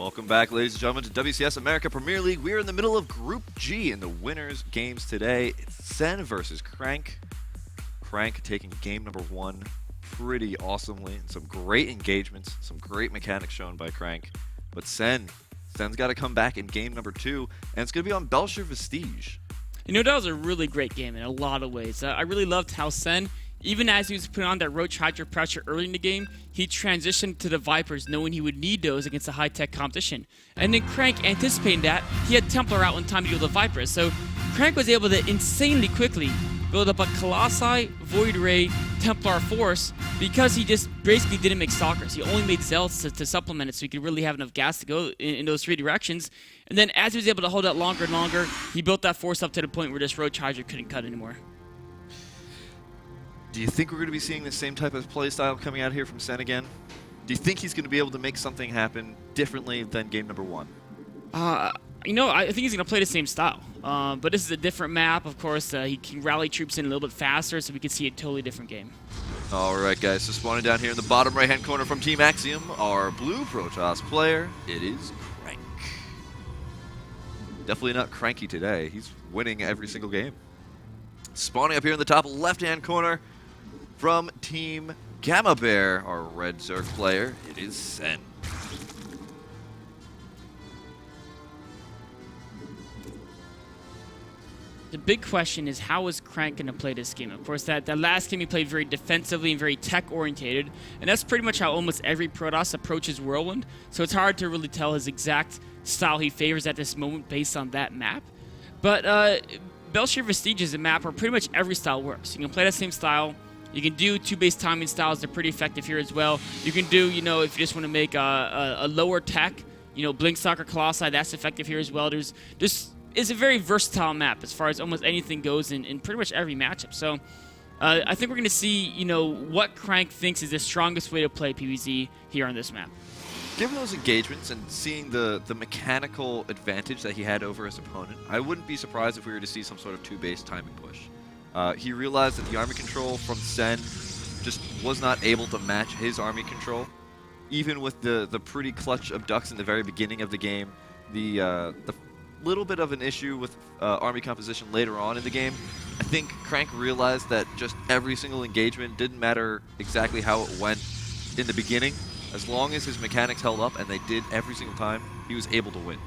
Welcome back, ladies and gentlemen, to WCS America Premier League. We're in the middle of Group G in the winners' games today. It's Sen versus Crank. Crank taking game number 1 pretty awesomely. Some great engagements, some great mechanics shown by Crank. But Sen's got to come back in game number 2, and it's going to be on Belcher Vestige. You know, that was a really great game in a lot of ways. I really loved how Sen, even as he was putting on that Roach Hydra pressure early in the game, he transitioned to the Vipers knowing he would need those against a high-tech competition. And then Crank, anticipating that, he had Templar out in time to deal with the Vipers. So Crank was able to insanely quickly build up a Colossi, Void Ray, Templar Force because he just basically didn't make Stalkers. He only made Zealots to supplement it so he could really have enough gas to go in those 3 directions. And then as he was able to hold out longer and longer, he built that Force up to the point where this Roach Hydra couldn't cut anymore. Do you think we're going to be seeing the same type of play style coming out here from Sen again? Do you think he's going to be able to make something happen differently than game number 1? You know, I think he's going to play the same style. But this is a different map. Of course, he can rally troops in a little bit faster, so we can see a totally different game. All right, guys. So spawning down here in the bottom right-hand corner from Team Axiom, our blue Protoss player, it is Crank. Definitely not cranky today. He's winning every single game. Spawning up here in the top left-hand corner from Team Gamma Bear, our red Zerg player, it is Sen. The big question is, how is Crank going to play this game? Of course, that last game he played very defensively and very tech-orientated, and that's pretty much how almost every Protoss approaches Whirlwind, so it's hard to really tell his exact style he favors at this moment based on that map. But Belcher Vestige is a map where pretty much every style works. You can play that same style. You can do 2-base timing styles. They're pretty effective here as well. You can do, you know, if you just want to make a lower tech, you know, Blink Stalker Colossi, that's effective here as well. It's a very versatile map as far as almost anything goes in pretty much every matchup. So I think we're going to see, you know, what Crank thinks is the strongest way to play PvZ here on this map. Given those engagements and seeing the mechanical advantage that he had over his opponent, I wouldn't be surprised if we were to see some sort of 2-base timing push. He realized that the army control from Sen just was not able to match his army control. Even with the pretty clutch abducts in the very beginning of the game, the little bit of an issue with army composition later on in the game, I think Crank realized that just every single engagement didn't matter exactly how it went in the beginning. As long as his mechanics held up, and they did every single time, he was able to win.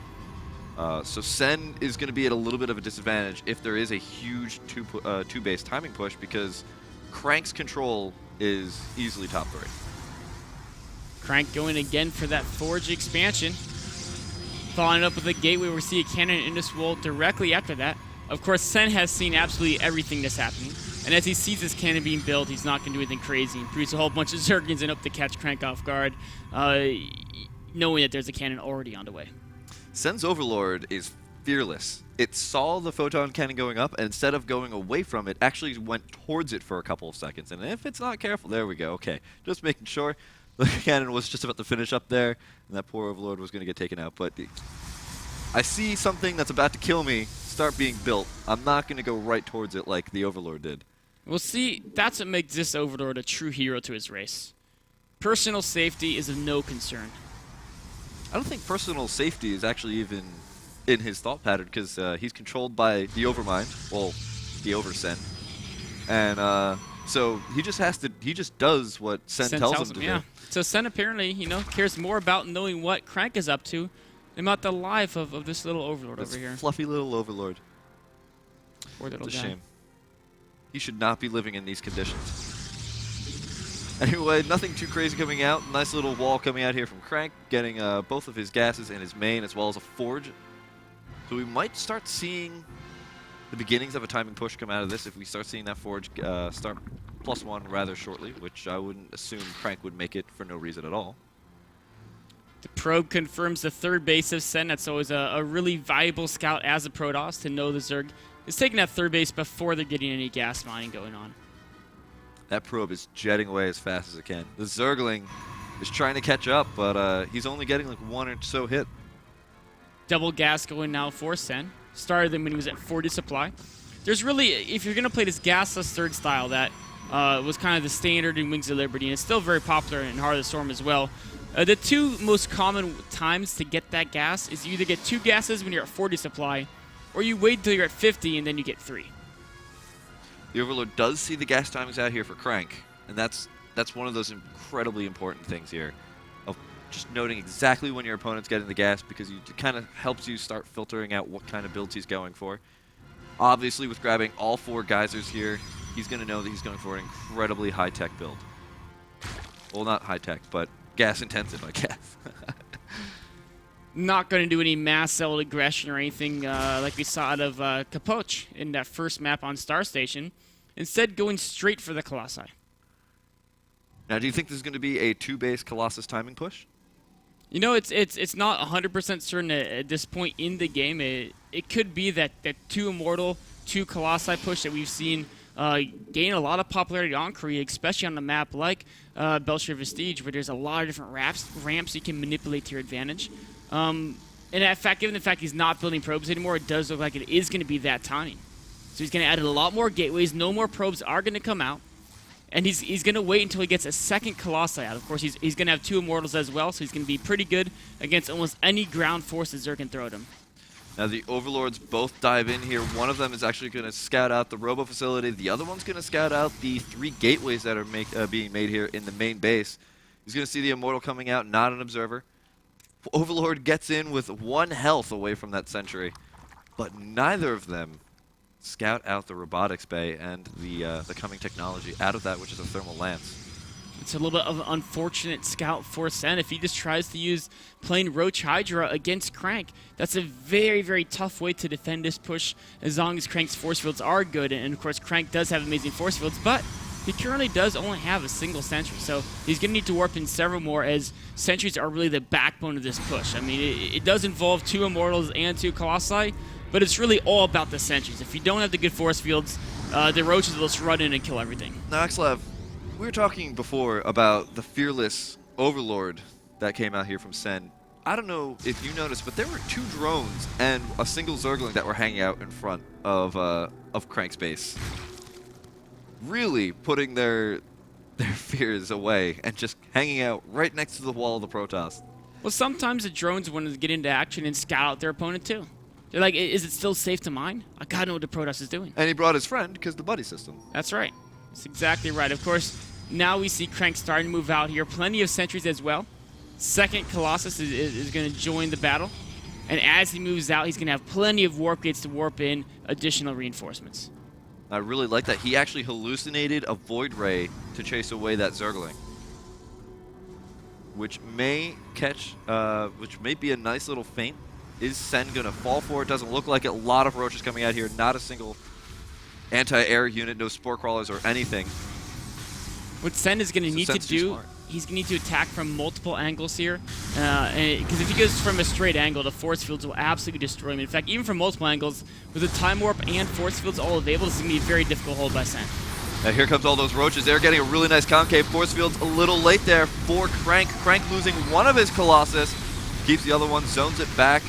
So Sen is going to be at a little bit of a disadvantage if there is a huge 2-base timing push, because Crank's control is easily top 3. Crank going again for that Forge expansion. Following up with a gateway, we see a cannon in this wall directly after that. Of course, Sen has seen absolutely everything that's happening. And as he sees this cannon being built, he's not going to do anything crazy and produce a whole bunch of Zergins and up to catch Crank off guard, knowing that there's a cannon already on the way. Sen's Overlord is fearless. It saw the photon cannon going up, and instead of going away from it, actually went towards it for a couple of seconds. And if it's not careful, there we go. Okay, just making sure. The cannon was just about to finish up there, and that poor Overlord was going to get taken out. But I see something that's about to kill me start being built. I'm not going to go right towards it like the Overlord did. Well, see, that's what makes this Overlord a true hero to his race. Personal safety is of no concern. I don't think personal safety is actually even in his thought pattern, because he's controlled by the Overmind, well, the Oversen, and so he just does what Sen tells him to do. So Sen apparently, you know, cares more about knowing what Crank is up to than about the life of this little Overlord over here. Fluffy little Overlord. Poor little it's a guy. shame. He should not be living in these conditions. Anyway, nothing too crazy coming out. Nice little wall coming out here from Crank, getting both of his gases in his main as well as a Forge. So we might start seeing the beginnings of a timing push come out of this if we start seeing that Forge start +1 rather shortly, which I wouldn't assume Crank would make it for no reason at all. The probe confirms the 3rd base of Sen. That's always a really valuable scout as a Protoss to know the Zerg is taking that 3rd base before they're getting any gas mining going on. That probe is jetting away as fast as it can. The Zergling is trying to catch up, but he's only getting like 1 or so hit. Double gas going now for Sen. Started them when he was at 40 supply. There's really, if you're going to play this gasless 3rd style that was kind of the standard in Wings of Liberty, and it's still very popular in Heart of the Storm as well, The two most common times to get that gas is you either get 2 gases when you're at 40 supply, or you wait until you're at 50 and then you get 3. The Overlord does see the gas timings out here for Crank, and that's one of those incredibly important things here, of just noting exactly when your opponent's getting the gas, because it kind of helps you start filtering out what kind of builds he's going for. Obviously, with grabbing all 4 geysers here, he's going to know that he's going for an incredibly high-tech build. Well, not high-tech, but gas-intensive, I guess. Not going to do any mass cell aggression or anything like we saw out of Capoche in that first map on Star Station. Instead, going straight for the Colossi. Now, do you think this is going to be a 2-base Colossus timing push? You know, it's not 100% certain at this point in the game. It could be that 2 Immortal, 2 Colossi push that we've seen gain a lot of popularity on Korea, especially on a map like Belcher Vestige, where there's a lot of different ramps you can manipulate to your advantage. And in fact, given the fact he's not building probes anymore, it does look like it is going to be that timing. So he's going to add a lot more gateways. No more probes are going to come out. And he's going to wait until he gets a second Colossi out. Of course, he's going to have 2 Immortals as well, so he's going to be pretty good against almost any ground forces Zerg can throw at him. Now, the Overlords both dive in here. One of them is actually going to scout out the Robo facility. The other one's going to scout out the 3 gateways that are being made here in the main base. He's going to see the Immortal coming out, not an Observer. Overlord gets in with 1 health away from that sentry, but neither of them scout out the robotics bay and the coming technology out of that, which is a thermal lance. It's a little bit of an unfortunate scout for Sen. If he just tries to use plain Roach Hydra against Crank, that's a very, very tough way to defend this push as long as Crank's force fields are good. And of course, Crank does have amazing force fields, but he currently does only have a single sentry, so he's going to need to warp in several more, as sentries are really the backbone of this push. I mean, it does involve 2 Immortals and 2 Colossi, but it's really all about the sentries. If you don't have the good force fields, the Roaches will just run in and kill everything. Now, Axelav, we were talking before about the fearless Overlord that came out here from Sen. I don't know if you noticed, but there were 2 drones and a single Zergling that were hanging out in front of Crank's base. Really putting their fears away and just hanging out right next to the wall of the Protoss. Well, sometimes the drones want to get into action and scout out their opponent too. They're like, is it still safe to mine? I gotta know what the Protoss is doing. And he brought his friend because the buddy system. That's right. That's exactly right. Of course, now we see Crank starting to move out here. Plenty of sentries as well. Second Colossus is going to join the battle. And as he moves out, he's going to have plenty of warp gates to warp in additional reinforcements. I really like that. He actually hallucinated a Void Ray to chase away that Zergling, which may be a nice little feint. Is Sen going to fall for it? Doesn't look like it. A lot of Roaches coming out here. Not a single anti-air unit, no Spore Crawlers or anything. What Sen is going to need to do, he's going to need to attack from multiple angles here. Because if he goes from a straight angle, the force fields will absolutely destroy him. In fact, even from multiple angles, with the Time Warp and force fields all available, this is going to be a very difficult hold by Sen. Now here comes all those Roaches. They're getting a really nice concave. Force fields a little late there for Crank. Crank losing one of his Colossus. Keeps the other one, zones it back.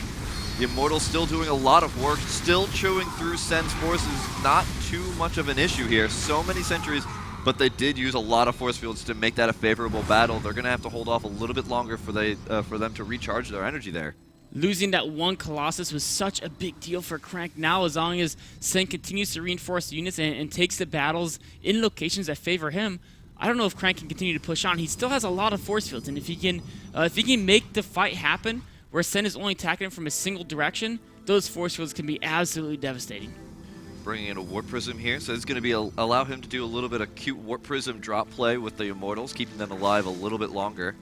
The Immortal's still doing a lot of work, still chewing through Sen's forces. Not too much of an issue here. So many sentries, but they did use a lot of force fields to make that a favorable battle. They're going to have to hold off a little bit longer for them to recharge their energy there. Losing that 1 Colossus was such a big deal for Crank. Now, as long as Sen continues to reinforce units and takes the battles in locations that favor him, I don't know if Crank can continue to push on. He still has a lot of force fields, and if he can make the fight happen where Sen is only attacking him from a single direction, those force fields can be absolutely devastating. Bringing in a Warp Prism here, so it's going to allow him to do a little bit of cute Warp Prism drop play with the Immortals, keeping them alive a little bit longer.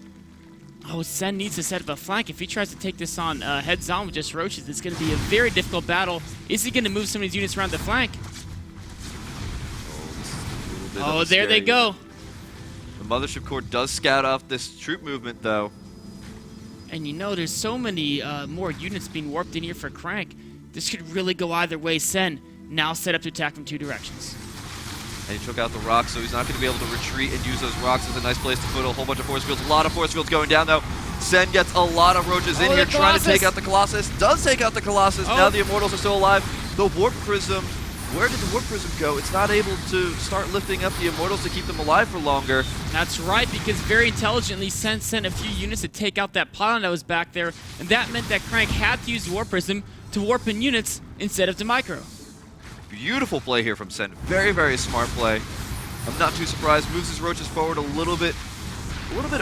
Oh, Sen needs to set up a flank. If he tries to take this on heads on with just Roaches, it's going to be a very difficult battle. Is he going to move some of these units around the flank? Oh, there they go. The Mothership Core does scout off this troop movement, though. And you know, there's so many more units being warped in here for Crank. This could really go either way. Sen now set up to attack from 2 directions. And he took out the rocks, so he's not going to be able to retreat and use those rocks as a nice place to put a whole bunch of force fields. A lot of force fields going down, though. Sen gets a lot of Roaches in here trying to take out the Colossus. Does take out the Colossus. Now the Immortals are still alive. The Warp Prism where did the Warp Prism go? It's not able to start lifting up the Immortals to keep them alive for longer. That's right, because very intelligently, Sen sent a few units to take out that pylon that was back there, and that meant that Crank had to use Warp Prism to warp in units instead of to micro. Beautiful play here from Sen. Very, very smart play. I'm not too surprised. Moves his roaches forward a little bit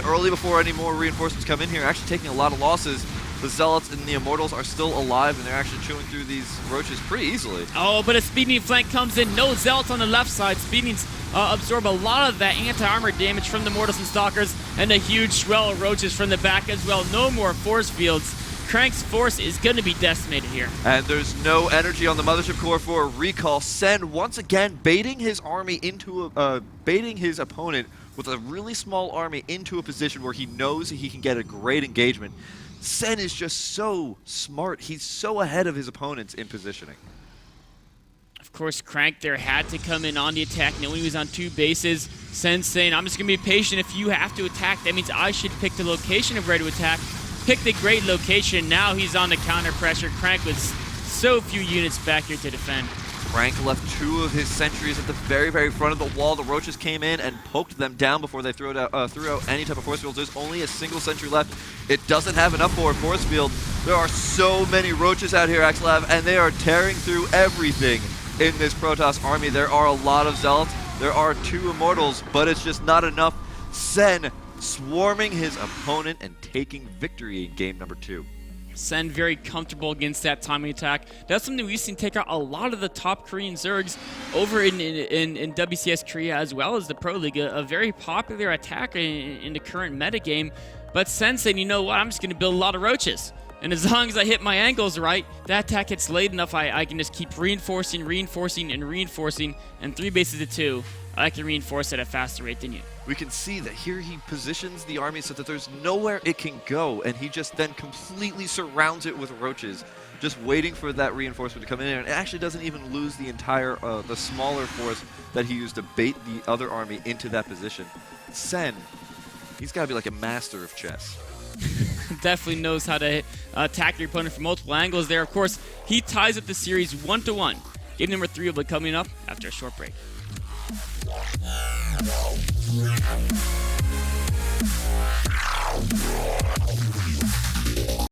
early before any more reinforcements come in here. Actually taking a lot of losses. The Zealots and the Immortals are still alive, and they're actually chewing through these roaches pretty easily. Oh, but a Speeding flank comes in. No Zealots on the left side. Speedings absorb a lot of that anti-armor damage from the Mortals and Stalkers, and a huge swell of roaches from the back as well. No more force fields. Crank's force is going to be decimated here. And there's no energy on the Mothership Core for a recall. Sen once again baiting his army into baiting his opponent with a really small army into a position where he knows he can get a great engagement. Sen is just so smart. He's so ahead of his opponents in positioning. Of course, Crank there had to come in on the attack, knowing he was on 2 bases. Sen saying, I'm just going to be patient. If you have to attack, that means I should pick the location of where to attack. Pick the great location. Now he's on the counter pressure. Crank with so few units back here to defend. Crank left 2 of his sentries at the very, very front of the wall. The roaches came in and poked them down before they threw out any type of force field. There's only a single sentry left. It doesn't have enough for a force field. There are so many roaches out here, Axelav, and they are tearing through everything in this Protoss army. There are a lot of Zealots. There are 2 Immortals, but it's just not enough. Sen swarming his opponent and taking victory in game number 2. Sen very comfortable against that timing attack. That's something we've seen take out a lot of the top Korean Zergs over in WCS Korea, as well as the Pro League. A very popular attack in the current metagame. But Sen said, you know what, I'm just going to build a lot of roaches. And as long as I hit my angles right, that attack hits late enough, I can just keep reinforcing, and 3 bases to 2. I can reinforce at a faster rate than you. We can see that here he positions the army so that there's nowhere it can go, and he just then completely surrounds it with roaches, just waiting for that reinforcement to come in, and it actually doesn't even lose the entire, the smaller force that he used to bait the other army into that position. Sen, he's got to be like a master of chess. Definitely knows how to attack your opponent from multiple angles there. Of course, he ties up the series 1-1. Game number 3 will be coming up after a short break.